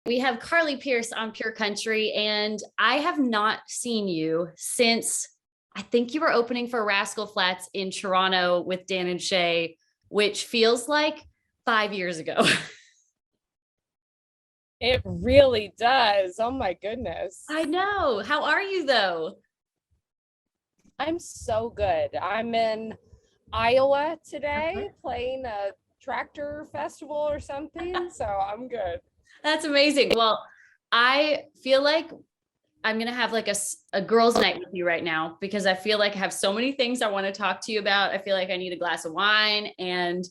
We have Carly Pearce on Pure Country, and I have not seen you since I think you were opening for Rascal Flatts in Toronto with Dan and Shay, which feels like 5 years ago. It really does. Oh my goodness. I know. How are you though? I'm so good. I'm in Iowa today playing a tractor festival or something, so I'm good. That's amazing. Well, I feel like I'm going to have like a girls' night with you right now because I feel like I have so many things I want to talk to you about. I feel like I need a glass of wine. And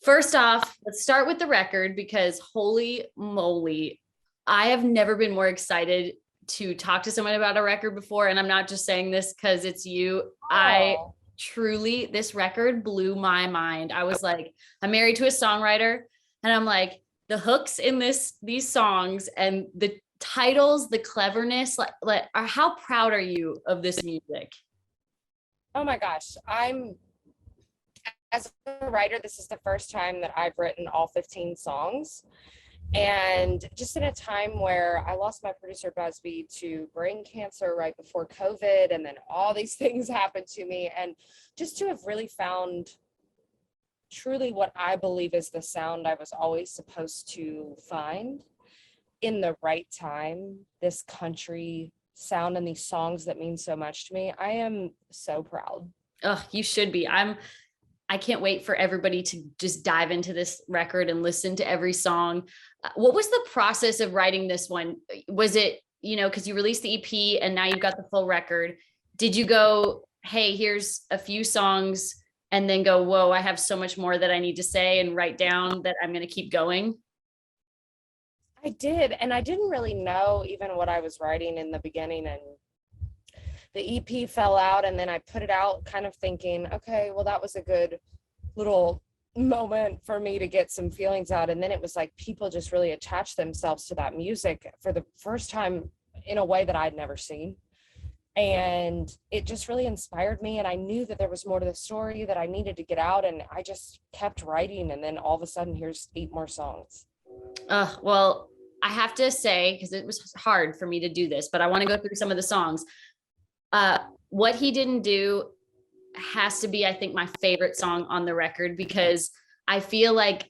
first off, let's start with the record because holy moly, I have never been more excited to talk to someone about a record before. And I'm not just saying this because it's you. I Oh, truly, this record blew my mind. I was like, I'm married to a songwriter, and I'm like, the hooks in these songs and the titles, the cleverness, how proud are you of this music? oh my gosh. As a writer, this is the first time that I've written all 15 songs. And just in a time where I lost my producer Busby to brain cancer right before COVID, and then all these things happened to me, and just to have really found truly what I believe is the sound I was always supposed to find in the right time, this country sound and these songs that mean so much to me. I am so proud. Oh, you should be. I can't wait for everybody to just dive into this record and listen to every song. What was the process of writing this one? Was it, because you released the EP and now you've got the full record. Did you go, hey, here's a few songs, and then go, whoa, I have so much more that I need to say and write down that I'm going to keep going? I did, and I didn't really know even what I was writing in the beginning, and the EP fell out, and then I put it out kind of thinking, okay, well, that was a good little moment for me to get some feelings out. And then it was like people just really attached themselves to that music for the first time in a way that I'd never seen. And it just really inspired me. And I knew that there was more to the story that I needed to get out. And I just kept writing. And then all of a sudden, here's 8 more songs. Well, I have to say, because it was hard for me to do this, but I want to go through some of the songs. What He Didn't Do has to be, I think, my favorite song on the record because I feel like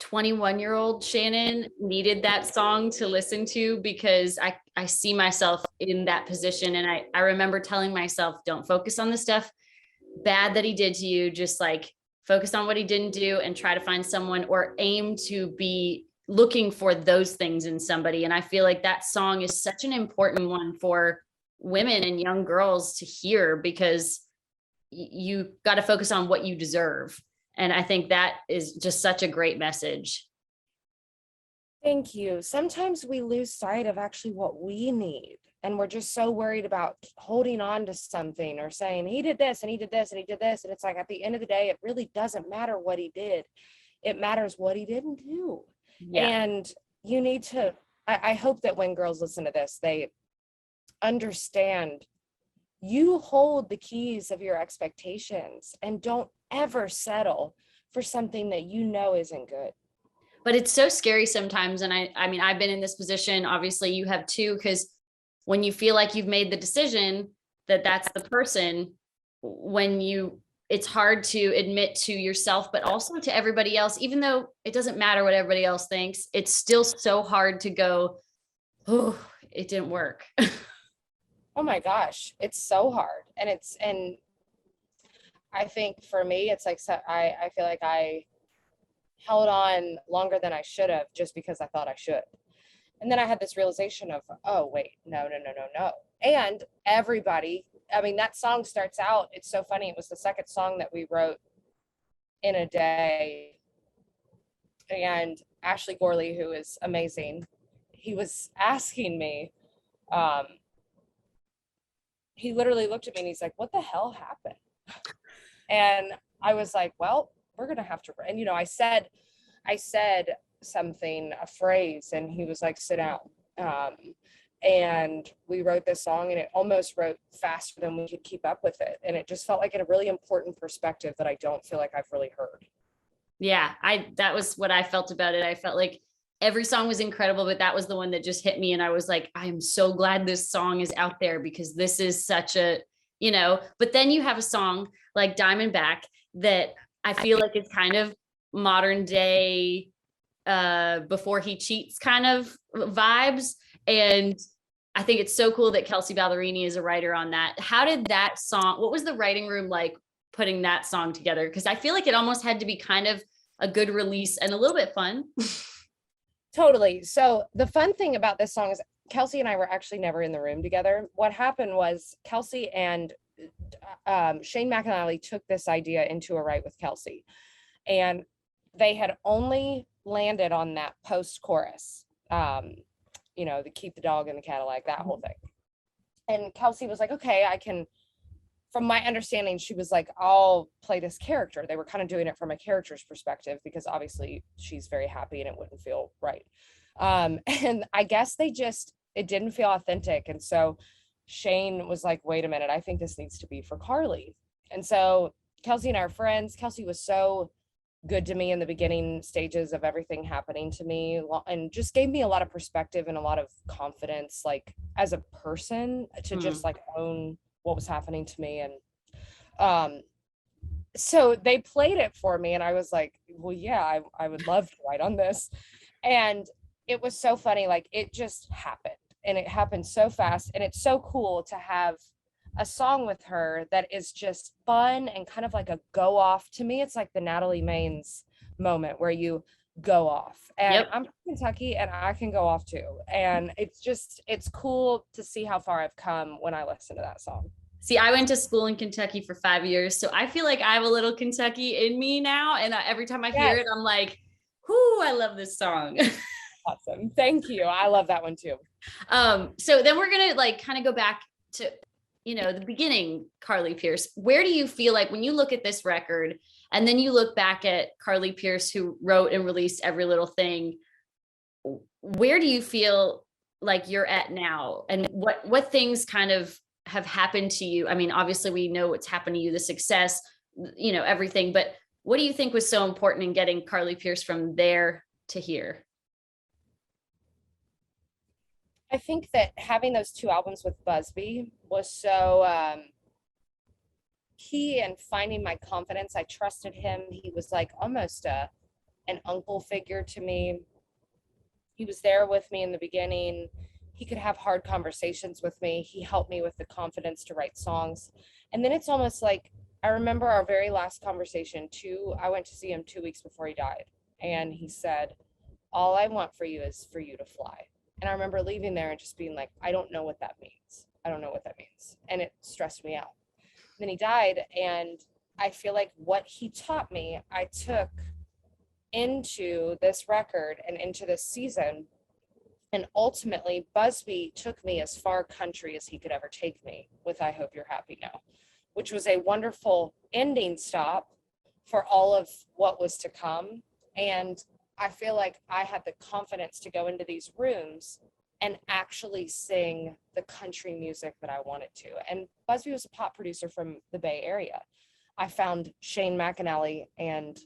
21-year-old Shannon needed that song to listen to because I see myself in that position. And I remember telling myself, don't focus on the stuff bad that he did to you. Just like focus on what he didn't do and try to find someone or aim to be looking for those things in somebody. And I feel like that song is such an important one for women and young girls to hear because you got to focus on what you deserve. And I think that is just such a great message. Thank you. Sometimes we lose sight of actually what we need. And we're just so worried about holding on to something or saying, he did this and he did this and he did this. And it's like, at the end of the day, it really doesn't matter what he did. It matters what he didn't do. Yeah. And you need to, I hope that when girls listen to this, they understand you hold the keys of your expectations and don't ever settle for something that you know isn't good. But it's so scary sometimes. And I mean, I've been in this position. Obviously you have too, because when you feel like you've made the decision that that's the person, it's hard to admit to yourself, but also to everybody else, even though it doesn't matter what everybody else thinks, it's still so hard to go, oh, it didn't work. Oh my gosh, it's so hard. And I think for me, it's like, I feel like I held on longer than I should have just because I thought I should. And then I had this realization of, oh, wait, no. And everybody, I mean, that song starts out, it's so funny. It was the second song that we wrote in a day. And Ashley Gorley, who is amazing, he was asking me, he literally looked at me and he's like, what the hell happened? And I was like, well, we're going to have to, and I said something, a phrase, and he was like, sit down. And we wrote this song, and it almost wrote faster than we could keep up with it. And it just felt like a really important perspective that I don't feel like I've really heard. Yeah, that was what I felt about it. I felt like every song was incredible, but that was the one that just hit me. And I was like, I am so glad this song is out there because this is such a, but then you have a song like Diamondback that I feel like it's kind of modern day, before he cheats kind of vibes. And I think it's so cool that Kelsey Ballerini is a writer on that. How did that song, what was the writing room like putting that song together? Because I feel like it almost had to be kind of a good release and a little bit fun. Totally. So the fun thing about this song is Kelsey and I were actually never in the room together. What happened was Kelsey and Shane McAnally took this idea into a write with Kelsey, and they had only landed on that post chorus, the keep the dog in the Cadillac, that whole thing. And Kelsey was like, okay, I can, from my understanding, she was like, I'll play this character. They were kind of doing it from a character's perspective because obviously she's very happy and it wouldn't feel right. And I guess it didn't feel authentic. And so Shane was like, wait a minute, I think this needs to be for Carly. And so Kelsey and I are friends. Kelsey was so good to me in the beginning stages of everything happening to me, and just gave me a lot of perspective and a lot of confidence, like as a person, to just like own what was happening to me. And so they played it for me and I was like, well, yeah, I would love to write on this. And it was so funny, like it just happened, and it happened so fast. And it's so cool to have a song with her that is just fun and kind of like a go off. To me, it's like the Natalie Maines moment where you go off. And Yep. I'm from Kentucky and I can go off too. And it's cool to see how far I've come when I listen to that song. See, I went to school in Kentucky for 5 years, so I feel like I have a little Kentucky in me now. And every time I hear it, I'm like, whoo, I love this song. Awesome. Thank you. I love that one too. So then we're going to like kind of go back to, the beginning, Carly Pearce. Where do you feel like when you look at this record and then you look back at Carly Pearce, who wrote and released Every Little Thing, where do you feel like you're at now? And what things kind of have happened to you? I mean, obviously we know what's happened to you, the success, everything, but what do you think was so important in getting Carly Pearce from there to here? I think that having those 2 albums with Busby was so key in finding my confidence. I trusted him. He was like almost an uncle figure to me. He was there with me in the beginning. He could have hard conversations with me. He helped me with the confidence to write songs. And then it's almost like, I remember our very last conversation I went to see him 2 weeks before he died. And he said, all I want for you is for you to fly. And I remember leaving there and just being like, I don't know what that means. I don't know what that means. And it stressed me out. Then he died. And I feel like what he taught me, I took into this record and into this season. And ultimately, Busby took me as far country as he could ever take me with I Hope You're Happy Now, which was a wonderful ending stop for all of what was to come. And I feel like I had the confidence to go into these rooms and actually sing the country music that I wanted to. And Busby was a pop producer from the Bay Area. I found Shane McAnally and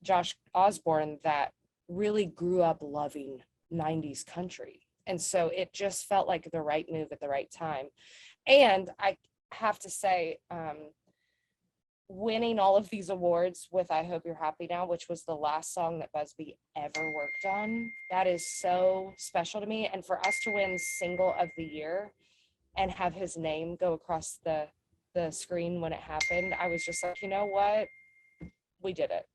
Josh Osborne that really grew up loving 90s country. And so it just felt like the right move at the right time. And I have to say, winning all of these awards with I Hope You're Happy Now, which was the last song that Busby ever worked on, that is so special to me. And for us to win Single of the Year and have his name go across the screen when it happened, I was just like, you know what? We did it.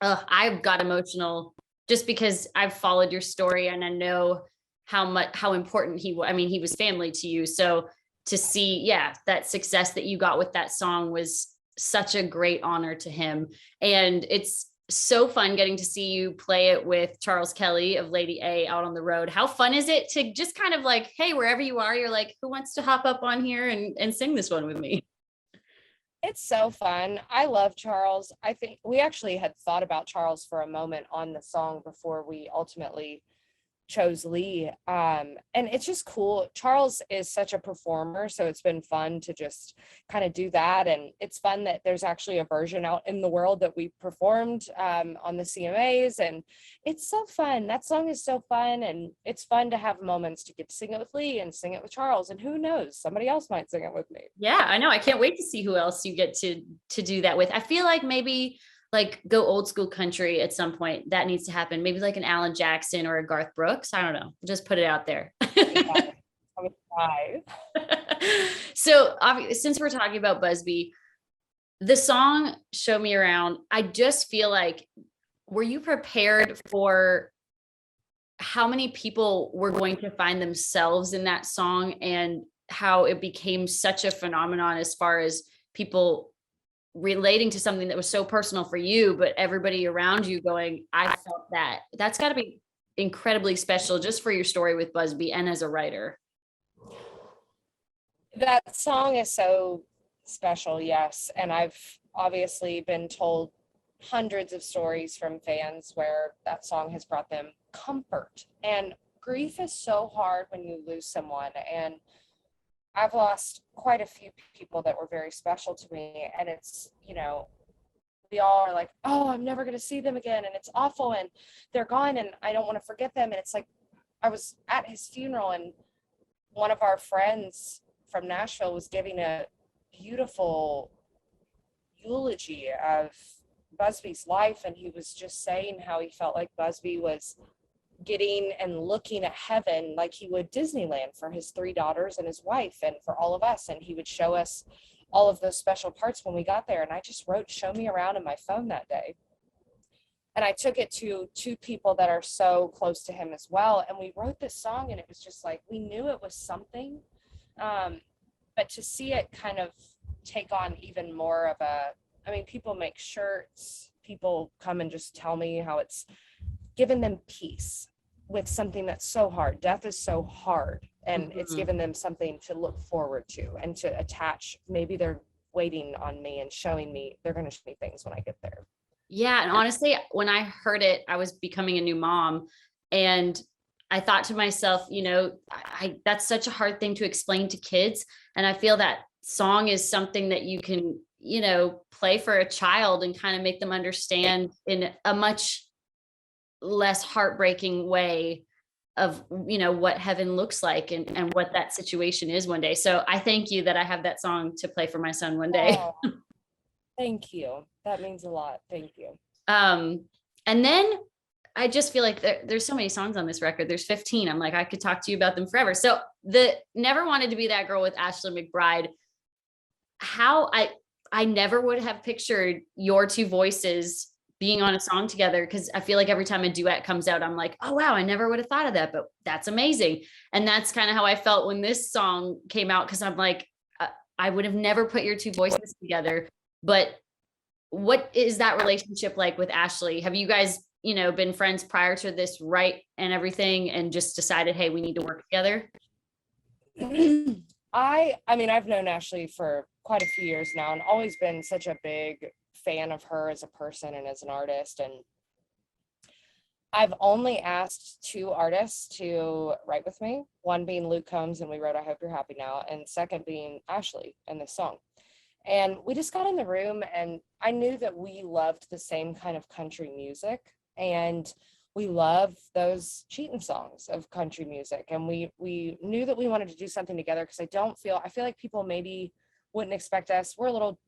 I got emotional just because I've followed your story and I know how important he was family to you. So to see, that success that you got with that song was such a great honor to him. And it's so fun getting to see you play it with Charles Kelly of Lady A out on the road. How fun is it to just kind of like, hey, wherever you are, you're like, who wants to hop up on here and sing this one with me? It's so fun. I love Charles. I think we actually had thought about Charles for a moment on the song before we ultimately chose Lee. And it's just cool. Charles is such a performer, so it's been fun to just kind of do that. And it's fun that there's actually a version out in the world that we performed on the CMAs, and it's so fun. That song is so fun, and it's fun to have moments to get to sing it with Lee and sing it with Charles, and who knows, somebody else might sing it with me. Yeah, I know. I can't wait to see who else you get to do that with. I feel like maybe like go old school country at some point. That needs to happen. Maybe like an Alan Jackson or a Garth Brooks. I don't know. Just put it out there. Yeah, So since we're talking about Busby, the song Show Me Around, I just feel like, were you prepared for how many people were going to find themselves in that song and how it became such a phenomenon as far as people relating to something that was so personal for you, but everybody around you going, I felt that? That's got to be incredibly special just for your story with Busby and as a writer. That song is so special, yes. And I've obviously been told hundreds of stories from fans where that song has brought them comfort. And grief is so hard when you lose someone. And I've lost quite a few people that were very special to me. And it's, you know, we all are like, oh, I'm never going to see them again. And it's awful. And they're gone. And I don't want to forget them. And it's like, I was at his funeral, and one of our friends from Nashville was giving a beautiful eulogy of Busby's life. And he was just saying how he felt like Busby was getting and looking at heaven like he would Disneyland for his 3 daughters and his wife and for all of us. And he would show us all of those special parts when we got there. And I just wrote Show Me Around in my phone that day. And I took it to 2 people that are so close to him as well. And we wrote this song, and it was just like, we knew it was something. But to see it kind of take on even more of a, I mean, people make shirts, people come and just tell me how it's given them peace with something that's so hard. Death is so hard, and it's given them something to look forward to and to attach. Maybe they're waiting on me and showing me, they're going to show me things when I get there. Yeah. And honestly, when I heard it, I was becoming a new mom, and I thought to myself, you know, that's such a hard thing to explain to kids. And I feel that song is something that you can, you know, play for a child and kind of make them understand in a much less heartbreaking way of, you know, what heaven looks like and what that situation is one day. So I thank you that I have that song to play for my son one day. Oh, thank you. That means a lot. Thank you. And then I just feel like there's so many songs on this record. There's 15. I'm like, I could talk to you about them forever. So the Never Wanted to Be That Girl with Ashley McBryde, how I never would have pictured your 2 voices being on a song together, because I feel like every time a duet comes out, I'm like, oh wow, I never would have thought of that, but that's amazing. And that's kind of how I felt when this song came out, because I'm like, I would have never put your 2 voices together. But what is that relationship like with Ashley? Have you guys, you know, been friends prior to this, right, and everything, and just decided, hey, we need to work together? I mean, I've known Ashley for quite a few years now, and always been such a big fan of her as a person and as an artist. And I've only asked 2 artists to write with me, one being Luke Combs, and we wrote I Hope You're Happy Now, and second being Ashley in this song. And we just got in the room, and I knew that we loved the same kind of country music, and we love those cheating songs of country music. And we knew that we wanted to do something together, because I feel like people maybe wouldn't expect us. We're a little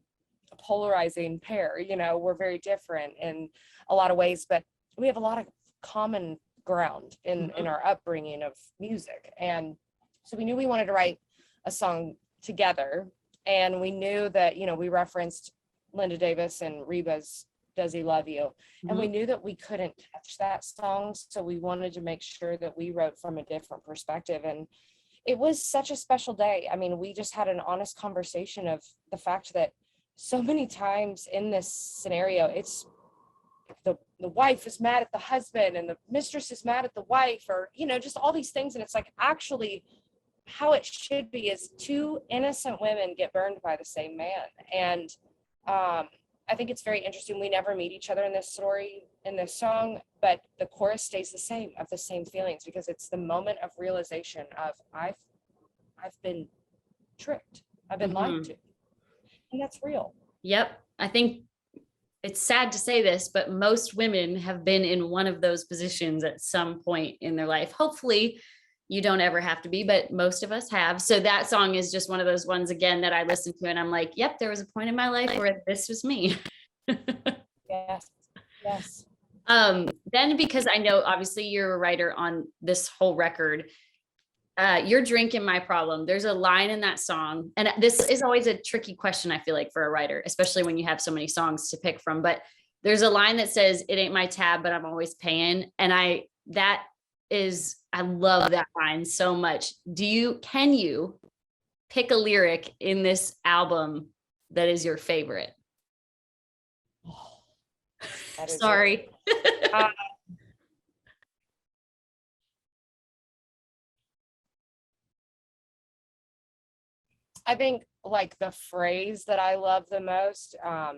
polarizing pair, you know, we're very different in a lot of ways, but we have a lot of common ground in our upbringing of music. And so we knew we wanted to write a song together. And we knew that, you know, we referenced Linda Davis and Reba's Does He Love You? And we knew that we couldn't touch that song. So we wanted to make sure that we wrote from a different perspective. And it was such a special day. I mean, we just had an honest conversation of the fact that so many times in this scenario, it's the wife is mad at the husband and the mistress is mad at the wife, or, you know, just all these things. And it's like, actually, how it should be is 2 innocent women get burned by the same man. And I think it's very interesting. We never meet each other in this story. in this song, but the chorus stays the same, of the same feelings, because it's the moment of realization of I've been tricked. I've been lied to. And that's real. Yep. I think it's sad to say this, but most women have been in one of those positions at some point in their life. Hopefully you don't ever have to be, but most of us have. So that song is just one of those ones, again, that I listen to and I'm like, yep, there was a point in my life where this was me. Yes. Yes. Then, because I know obviously you're a writer on this whole record, Your Drink and My Problem, there's a line in that song, and this is always a tricky question, I feel like, for a writer, especially when you have so many songs to pick from, but there's a line that says, it ain't my tab, but I'm always paying. And I love that line so much. Can you pick a lyric in this album that is your favorite? Sorry. I think like the phrase that I love the most, I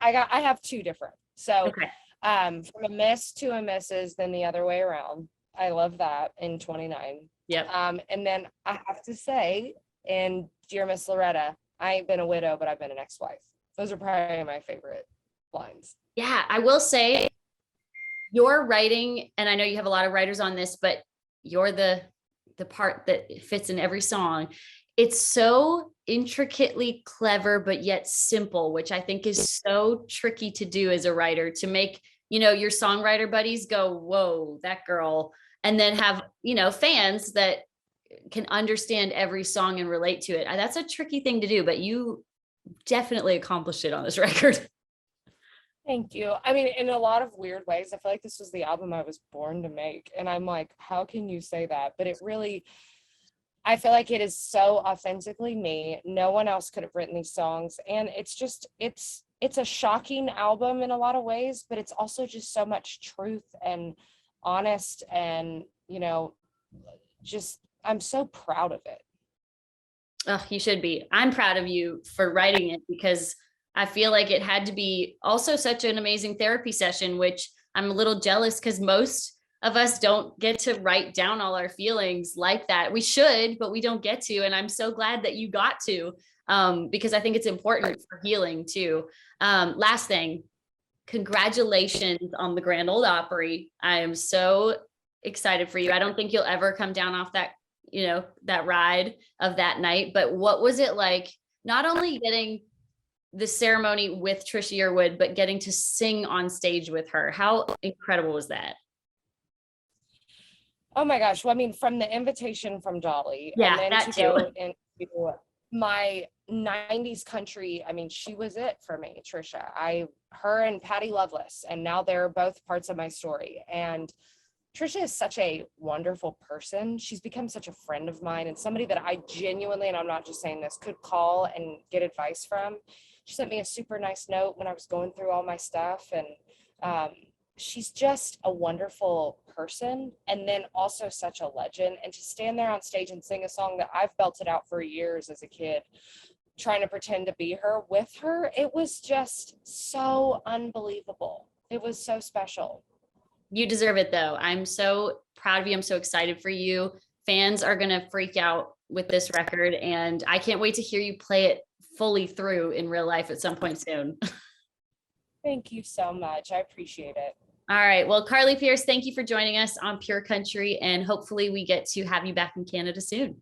have two different. So Okay. From a miss to a misses, then the other way around. I love that in 29. Yep. And then I have to say, in Dear Miss Loretta, I ain't been a widow, but I've been an ex-wife. Those are probably my favorite lines. Yeah, I will say your writing, and I know you have a lot of writers on this, but you're the part that fits in every song. It's so intricately clever, but yet simple, which I think is so tricky to do as a writer, to make, your songwriter buddies go, whoa, that girl. And then have, fans that can understand every song and relate to it. That's a tricky thing to do, but you definitely accomplished it on this record. Thank you. I mean, in a lot of weird ways, I feel like this was the album I was born to make. And I'm like, how can you say that? But it really, I feel like it is so authentically me. No one else could have written these songs. And it's a shocking album in a lot of ways, but it's also just so much truth and honest. And, I'm so proud of it. Oh, you should be. I'm proud of you for writing it, because I feel like it had to be also such an amazing therapy session, which I'm a little jealous because most of us don't get to write down all our feelings like that. We should, but we don't get to. And I'm so glad that you got to, because I think it's important for healing too. Last thing, congratulations on the Grand Ole Opry. I am so excited for you. I don't think you'll ever come down off that, that ride of that night, but what was it like, not only getting the ceremony with Trisha Yearwood, but getting to sing on stage with her? How incredible was that? Oh my gosh. Well, I mean, from the invitation from Dolly, Yeah, and then that to too. go into my 90s country, I mean, she was it for me, Trisha. Her and Patty Loveless, and now they're both parts of my story. And Trisha is such a wonderful person. She's become such a friend of mine, and somebody that I genuinely, and I'm not just saying this, could call and get advice from. She sent me a super nice note when I was going through all my stuff. And she's just a wonderful person, and then also such a legend. And to stand there on stage and sing a song that I've belted out for years as a kid, trying to pretend to be her with her, it was just so unbelievable. It was so special. You deserve it though. I'm so proud of you. I'm so excited for you. Fans are going to freak out with this record, and I can't wait to hear you play it fully through in real life at some point soon. Thank you so much. I appreciate it. All right. Well, Carly Pearce, thank you for joining us on Pure Country, and hopefully we get to have you back in Canada soon.